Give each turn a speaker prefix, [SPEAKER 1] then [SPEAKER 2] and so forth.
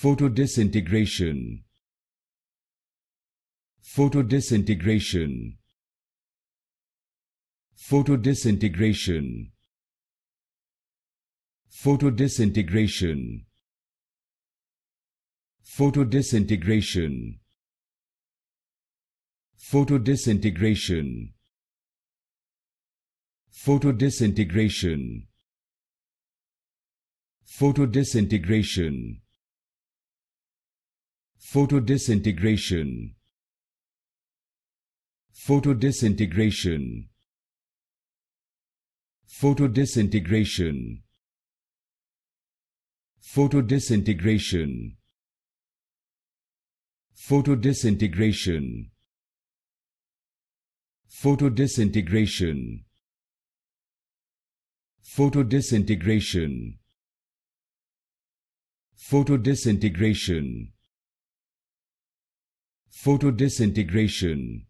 [SPEAKER 1] Photodisintegration. Photodisintegration. Photodisintegration. Photodisintegration. Photodisintegration. Photodisintegration. Photodisintegration. Photodisintegration. Photodisintegration. Photodisintegration. Photodisintegration. Photodisintegration. Photodisintegration. Photodisintegration. Photodisintegration. Photodisintegration. Photodisintegration.